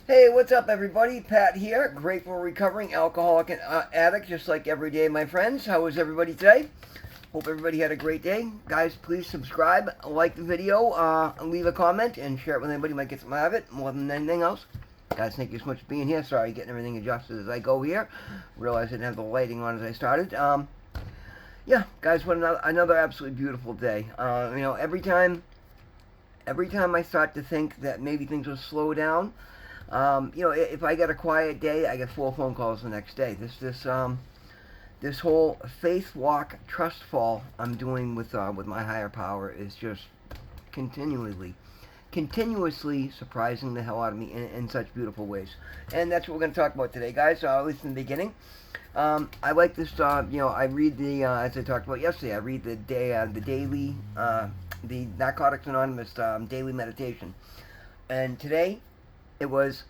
Hey, what's up, everybody? Pat here, grateful recovering alcoholic and addict, just like every day, my friends. How was everybody today? Hope everybody had a great day. Guys, please subscribe, like the video, leave a comment, and share it with anybody who might get something out of it, more than anything else. Guys, thank you so much for being here. Sorry, getting everything adjusted as I go here. Realized I didn't have the lighting on as I started. Yeah, guys, what another absolutely beautiful day. Every time I start to think that maybe things will slow down, if I get a quiet day, I get 4 phone calls the next day. This whole faith walk, trust fall I'm doing with my higher power is just continuously surprising the hell out of me in such beautiful ways. And that's what we're going to talk about today, guys. At least in the beginning. I like this. I read as I talked about yesterday. I read the daily, the Narcotics Anonymous daily meditation, and today it was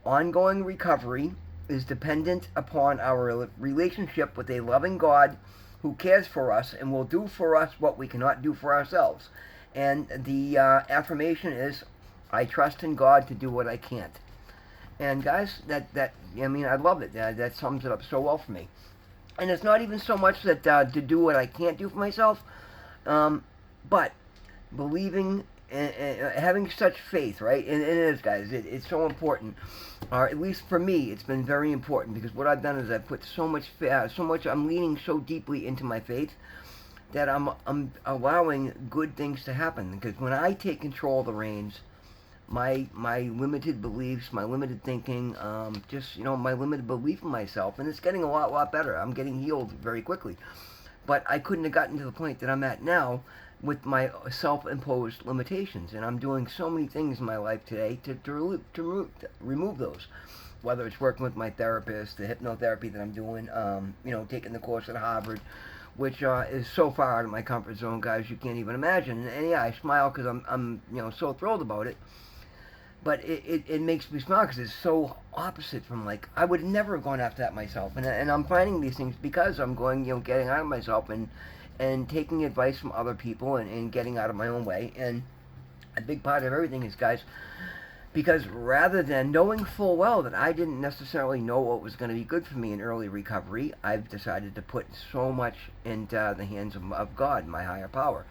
ongoing recovery is dependent upon our relationship with a loving God who cares for us and will do for us what we cannot do for ourselves. And the affirmation is, I trust in God to do what I can't. And guys, I love it. That sums it up so well for me. And it's not even so much that to do what I can't do for myself, but believing and having such faith, right? And it is, guys. It's so important. Or at least for me, it's been very important because what I've done is I've put so much. I'm leaning so deeply into my faith that I'm allowing good things to happen. Because when I take control of the reins, my limited beliefs, my limited thinking, my limited belief in myself, and it's getting a lot better. I'm getting healed very quickly. But I couldn't have gotten to the point that I'm at now with my self-imposed limitations, and I'm doing so many things in my life today to remove those. Whether it's working with my therapist, the hypnotherapy that I'm doing, taking the course at Harvard, which is so far out of my comfort zone, guys, you can't even imagine. And yeah, I smile because I'm so thrilled about it. But it makes me smile because it's so opposite from, like, I would never have gone after that myself. And I'm finding these things because I'm going, getting out of myself and taking advice from other people and getting out of my own way. And a big part of everything is, guys, because rather than knowing full well that I didn't necessarily know what was going to be good for me in early recovery, I've decided to put so much into the hands of God, my higher power.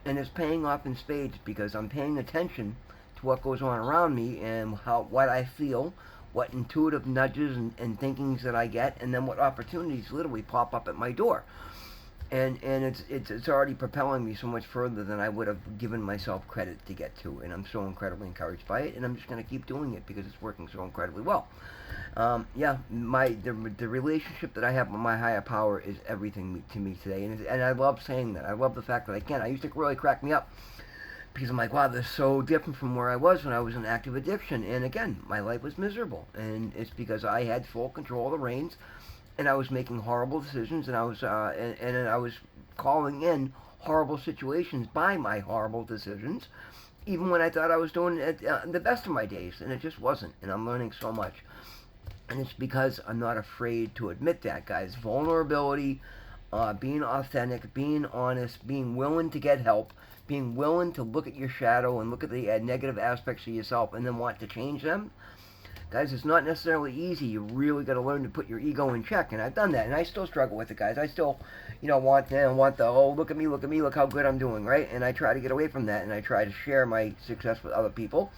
And it's paying off in spades because I'm paying attention to what goes on around me and what I feel, what intuitive nudges and thinkings that I get, and then what opportunities literally pop up at my door. And it's already propelling me so much further than I would have given myself credit to get to, and I'm so incredibly encouraged by it, and I'm just going to keep doing it because it's working so incredibly well. The relationship that I have with my higher power is everything to me today, and I love saying that. I love the fact that I can. I used to really crack me up because I'm like, wow, this is so different from where I was when I was in active addiction, and again, my life was miserable, and it's because I had full control of the reins. And I was making horrible decisions, and I was calling in horrible situations by my horrible decisions, even when I thought I was doing it, the best of my days, and it just wasn't. And I'm learning so much, and it's because I'm not afraid to admit that, guys. Vulnerability, being authentic, being honest, being willing to get help, being willing to look at your shadow and look at the negative aspects of yourself, and then want to change them. Guys, it's not necessarily easy. You really got to learn to put your ego in check, and I've done that, and I still struggle with it, guys. I still, want the, oh, look at me, look how good I'm doing, right? And I try to get away from that, and I try to share my success with other people,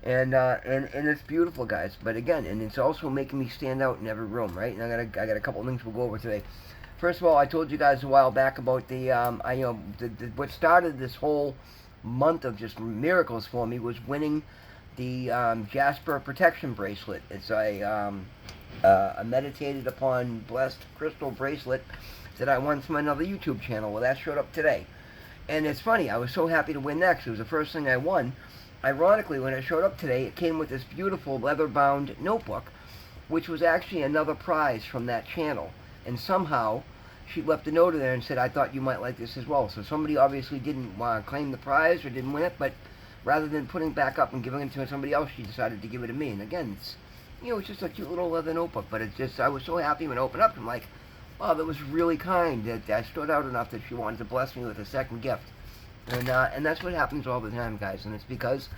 and it's beautiful, guys. But again, and it's also making me stand out in every room, right? And I got a couple of things we'll go over today. First of all, I told you guys a while back about what started this whole month of just miracles for me was winning the Jasper protection bracelet. It's a meditated upon blessed crystal bracelet that I won from another YouTube channel. Well, that showed up today. And it's funny, I was so happy to win that because it was the first thing I won. Ironically, when it showed up today, it came with this beautiful leather-bound notebook, which was actually another prize from that channel. And somehow, she left a note in there and said, I thought you might like this as well. So somebody obviously didn't claim the prize or didn't win it, but rather than putting it back up and giving it to somebody else, she decided to give it to me. And again, it's just a cute little leather notebook, but I was so happy when it opened up. I'm like, wow, that was really kind. That stood out enough that she wanted to bless me with a second gift. And that's what happens all the time, guys. And it's because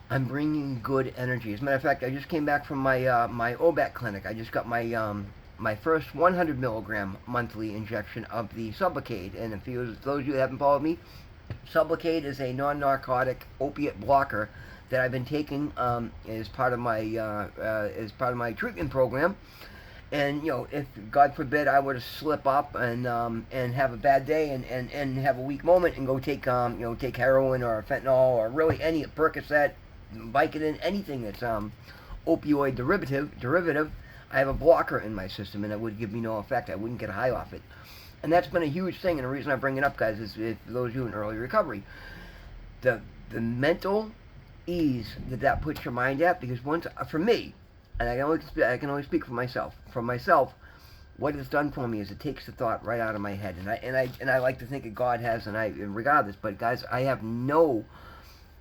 I'm bringing good energy. As a matter of fact, I just came back from my OBAC clinic. I just got my first 100 milligram monthly injection of the Sublocade. And if you, those of you that haven't followed me, Sublocade is a non-narcotic opiate blocker that I've been taking as part of my treatment program. And if God forbid I were to slip up and have a bad day and have a weak moment and go take take heroin or fentanyl or really any Percocet, Vicodin, anything that's opioid derivative, I have a blocker in my system and it would give me no effect. I wouldn't get high off it. And that's been a huge thing, and the reason I bring it up, guys, is for those of you in early recovery, the mental ease that puts your mind at. Because once, for me, and I can only speak for myself. For myself, what it's done for me is it takes the thought right out of my head, and I like to think that God has, and regardless. But guys, I have no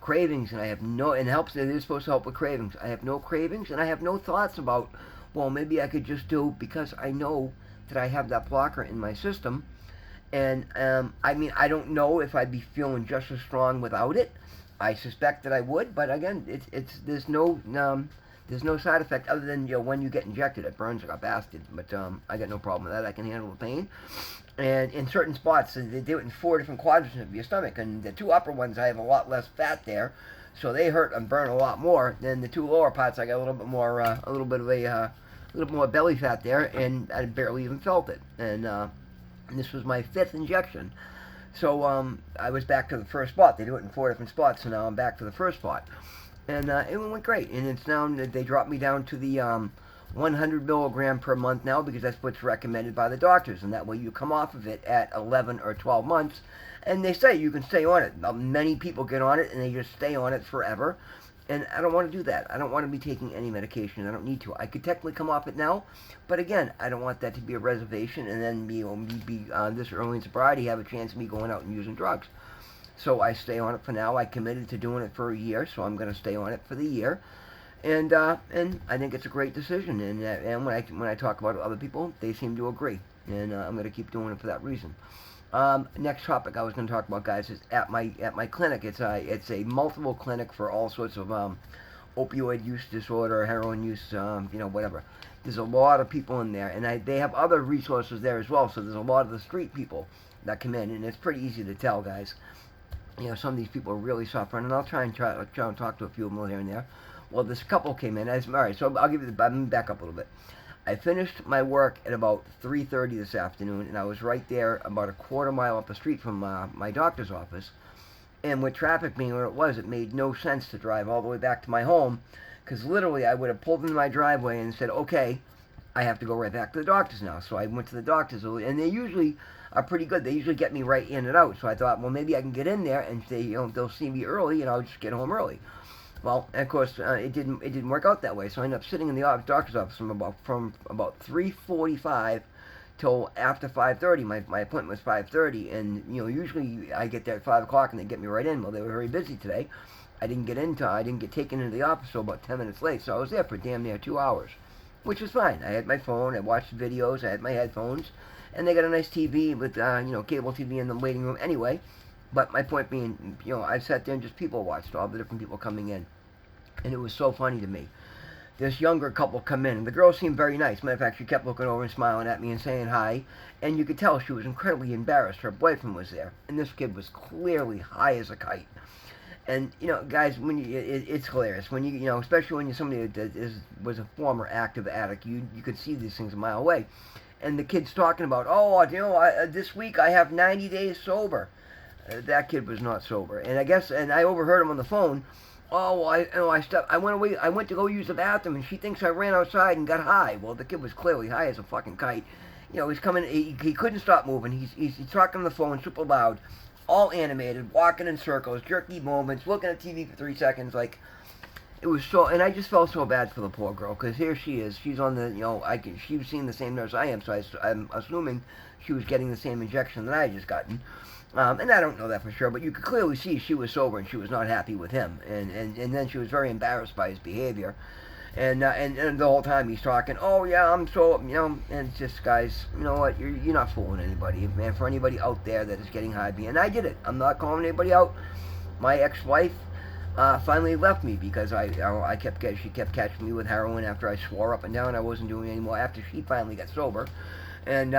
cravings, and it helps. It is supposed to help with cravings. I have no cravings, and I have no thoughts about, well, maybe I could just do, because I know that I have that blocker in my system. And I mean, I don't know if I'd be feeling just as strong without it. I suspect that I would, but again, there's no side effect other than when you get injected, it burns like a bastard. But I got no problem with that. I can handle the pain. And in certain spots, they do it in 4 different quadrants of your stomach, and the 2 upper ones, I have a lot less fat there, so they hurt and burn a lot more. Than the 2 lower parts, I got a little bit more, a little more belly fat there, and I barely even felt it. And this was my 5th injection. So I was back to the first spot. They do it in 4 different spots, so now I'm back to the first spot. And it went great. And it's now, they dropped me down to the 100 milligram per month now, because that's what's recommended by the doctors. And that way you come off of it at 11 or 12 months. And they say you can stay on it. Many people get on it and they just stay on it forever. And I don't want to do that. I don't want to be taking any medication. I don't need to. I could technically come off it now, but again, I don't want that to be a reservation and then me be this early in sobriety have a chance of me going out and using drugs. So I stay on it for now. I committed to doing it for a year, so I'm going to stay on it for the year. And I think it's a great decision. And when I talk about it with other people, they seem to agree. And I'm going to keep doing it for that reason. Next topic I was going to talk about, guys, is at my clinic. It's a multiple clinic for all sorts of opioid use disorder, heroin use, whatever. There's a lot of people in there, and they have other resources there as well. So there's a lot of the street people that come in, and it's pretty easy to tell, guys. Some of these people are really suffering, and I'll try and talk to a few of them here and there. Well, this couple came in. All right, so I'll give you I'm going to back up a little bit. I finished my work at about 3:30 this afternoon, and I was right there about a quarter mile up the street from my doctor's office. And with traffic being where it was, it made no sense to drive all the way back to my home, because literally I would have pulled into my driveway and said, okay, I have to go right back to the doctor's now. So I went to the doctor's, and they usually are pretty good. They usually get me right in and out. So I thought, well, maybe I can get in there and they'll see me early, and I'll just get home early. Well, of course, it didn't work out that way. So I ended up sitting in the doctor's office from about 3:45 till after 5:30. My appointment was 5:30, and usually I get there at 5 o'clock and they get me right in. Well, they were very busy today. I didn't get taken into the office till about 10 minutes late. So I was there for damn near 2 hours, which was fine. I had my phone, I watched videos, I had my headphones, and they got a nice TV with cable TV in the waiting room anyway. But my point being, I sat there and just people watched all the different people coming in. And it was so funny to me. This younger couple come in, and the girl seemed very nice. Matter of fact, she kept looking over and smiling at me and saying hi. And you could tell she was incredibly embarrassed. Her boyfriend was there, and this kid was clearly high as a kite. And guys, when it's hilarious when especially when you're somebody that was a former active addict, you could see these things a mile away. And the kid's talking about, this week I have 90 days sober. That kid was not sober, and I overheard him on the phone. I went away. I went to go use the bathroom, and she thinks I ran outside and got high. Well, the kid was clearly high as a fucking kite. He's coming. He couldn't stop moving. He's talking on the phone super loud, all animated, walking in circles, jerky moments, looking at TV for 3 seconds. Like, it was so. And I just felt so bad for the poor girl, because here she is. She's on the. She was seeing the same nurse I am, so I'm assuming she was getting the same injection that I had just gotten. And I don't know that for sure, but you could clearly see she was sober and she was not happy with him. And then she was very embarrassed by his behavior. And the whole time he's talking, oh yeah, I'm so, and it's just, guys, you know what, you're not fooling anybody, man. For anybody out there that is getting high, and I did it. I'm not calling anybody out. My ex-wife, finally left me because she kept catching me with heroin after I swore up and down I wasn't doing it anymore. After she finally got sober, and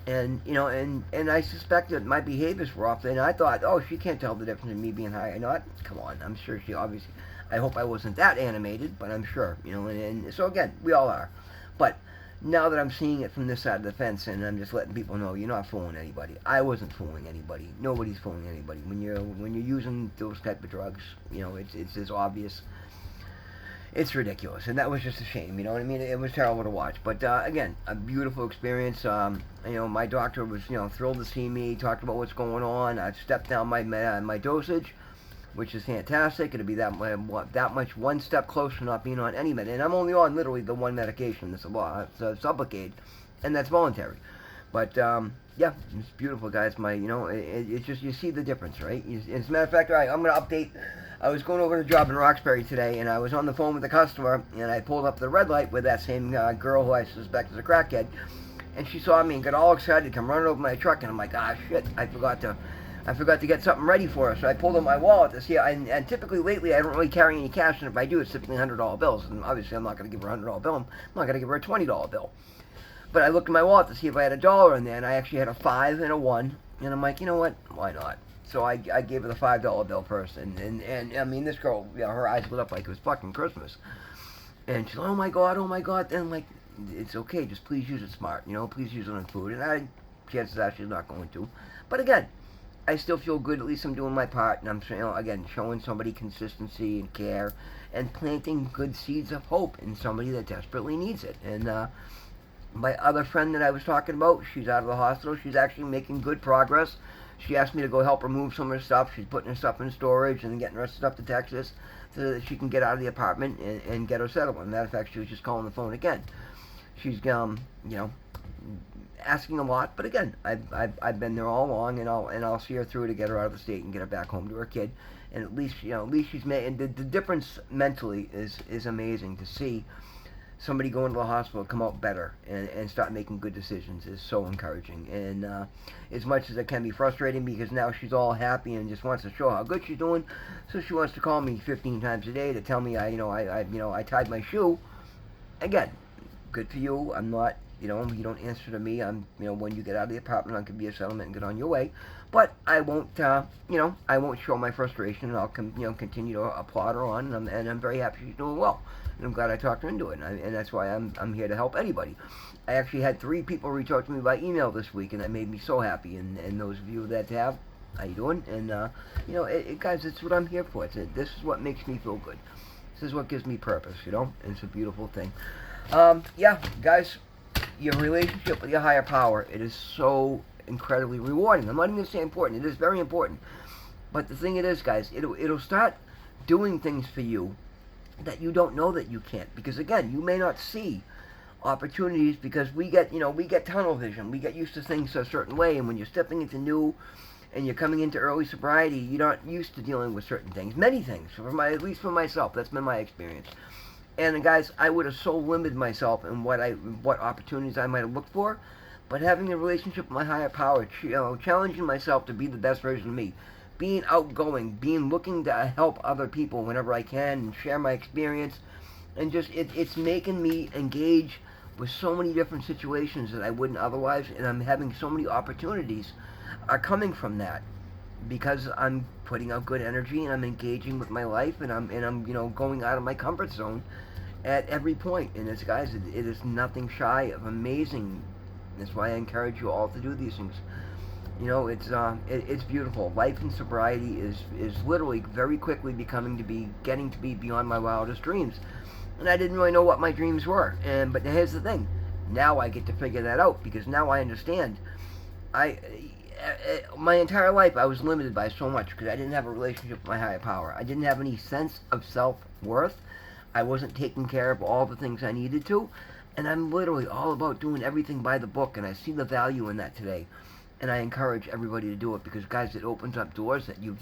and I suspected my behaviors were off. And I thought, oh, she can't tell the difference in me being high or not. Come on, I'm sure she obviously. I hope I wasn't that animated, but I'm sure, and so again, we all are. But now that I'm seeing it from this side of the fence, and I'm just letting people know, you're not fooling anybody. I wasn't fooling anybody. Nobody's fooling anybody. When you're using those type of drugs, it's as obvious. It's ridiculous, and that was just a shame. You know what I mean? It was terrible to watch, but again, a beautiful experience. My doctor was thrilled to see me. Talked about what's going on. I stepped down my dosage, which is fantastic. It'll be that much one step closer to not being on any med. And I'm only on literally the one medication, the Sublocade, and that's voluntary. But yeah, it's beautiful, guys. It's just you see the difference, right? As a matter of fact, all right, I'm gonna update. I was going over to a job in Roxbury today, and I was on the phone with the customer, and I pulled up the red light with that same girl who I suspect is a crackhead, and she saw me and got all excited, come running over my truck, and I'm like, shit, I forgot to get something ready for her. So I pulled out my wallet to see, and typically lately I don't really carry any cash, and if I do, it's typically $100 bills, and obviously I'm not going to give her a $100 bill, I'm not going to give her a $20 bill. But I looked in my wallet to see if I had a dollar in there, and I actually had a 5 and a 1, and I'm like, you know what, why not? So I gave her the $5 bill first, and I mean, this girl, her eyes lit up like it was fucking Christmas. And she's like, oh my God, and I'm like, it's okay, just please use it smart, please use it on food. And chances are she's not going to. But again, I still feel good, at least I'm doing my part, and I'm, again, showing somebody consistency and care, and planting good seeds of hope in somebody that desperately needs it. And my other friend that I was talking about, she's out of the hospital, she's actually making good progress. She asked me to go help her move some of her stuff. She's putting her stuff in storage and getting her stuff to Texas so that she can get out of the apartment and get her settled. As a matter of fact, she was just calling the phone again. She's, asking a lot, but again, I've been there all along, and I'll see her through to get her out of the state and get her back home to her kid. And at least she's made. And the difference mentally is amazing to see. Somebody going to the hospital come out better and start making good decisions is so encouraging. And as much as it can be frustrating, because now she's all happy and just wants to show how good she's doing, so she wants to call me 15 times a day to tell me I tied my shoe. Again, good for you. I'm not, you don't answer to me. I'm, when you get out of the apartment, I'll give you a settlement and get on your way. But I won't, I won't show my frustration, and I'll, continue to applaud her on, and I'm very happy she's doing well. And I'm glad I talked her into it, and that's why I'm here to help anybody. I actually had 3 people reach out to me by email this week, and that made me so happy. And those of you that have, how you doing? And guys, it's what I'm here for. This is what makes me feel good. This is what gives me purpose. And it's a beautiful thing. Yeah, guys, your relationship with your higher power, it is so incredibly rewarding. I'm not even going to say important. It is very important. But the thing it is, guys, it'll start doing things for you that you don't know that you can't. Because again, you may not see opportunities because we get tunnel vision. We get used to things a certain way, and when you're stepping into new and you're coming into early sobriety, you're not used to dealing with certain things. Many things, at least for myself, that's been my experience. And guys, I would have so limited myself in what opportunities I might have looked for, but having a relationship with my higher power, challenging myself to be the best version of me, being outgoing, looking to help other people whenever I can and share my experience, and just it's making me engage with so many different situations that I wouldn't otherwise, and I'm having so many opportunities are coming from that because I'm putting out good energy and I'm engaging with my life, and I'm going out of my comfort zone at every point. And it's, guys, it is nothing shy of amazing. That's why I encourage you all to do these things. It's beautiful. Life in sobriety is literally very quickly getting to be beyond my wildest dreams. And I didn't really know what my dreams were. But here's the thing. Now I get to figure that out because now I understand. My entire life I was limited by so much because I didn't have a relationship with my higher power. I didn't have any sense of self-worth. I wasn't taking care of all the things I needed to. And I'm literally all about doing everything by the book, and I see the value in that today. And I encourage everybody to do it because, guys, it opens up doors that you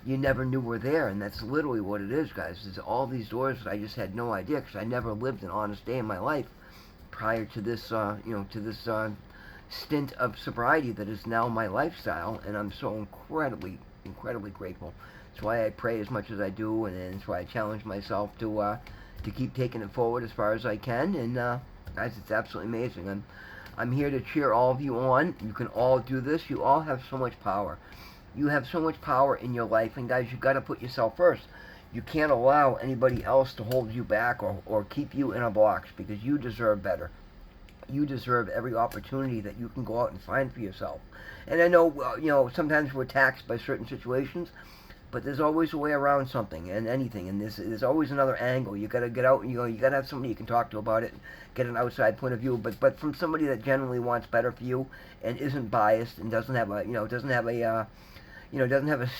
never knew were there. And that's literally what it is, guys. It's all these doors that I just had no idea because I never lived an honest day in my life prior to this, stint of sobriety that is now my lifestyle. And I'm so incredibly, incredibly grateful. That's why I pray as much as I do, and that's why I challenge myself to keep taking it forward as far as I can. And guys, it's absolutely amazing. I'm here to cheer all of you on. You can all do this. You all have so much power. You have so much power in your life, and guys, you've got to put yourself first. You can't allow anybody else to hold you back or keep you in a box, because you deserve better. You deserve every opportunity that you can go out and find for yourself. And I know, sometimes we're taxed by certain situations, but there's always a way around something and anything, and there's always another angle. You got to get out, and you got to have somebody you can talk to about it, get an outside point of view, but from somebody that genuinely wants better for you and isn't biased and doesn't have a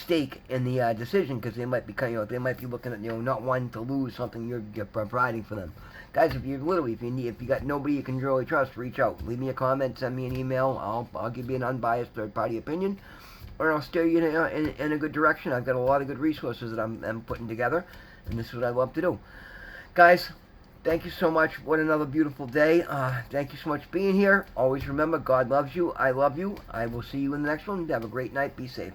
stake in the decision, because they might be they might be looking at not wanting to lose something you're providing for them. Guys, if you got nobody you can really trust, reach out. Leave me a comment, send me an email. I'll give you an unbiased third party opinion, or I'll steer you in a good direction. I've got a lot of good resources that I'm putting together, and this is what I love to do. Guys, thank you so much. What another beautiful day. Thank you so much for being here. Always remember, God loves you. I love you. I will see you in the next one. Have a great night. Be safe.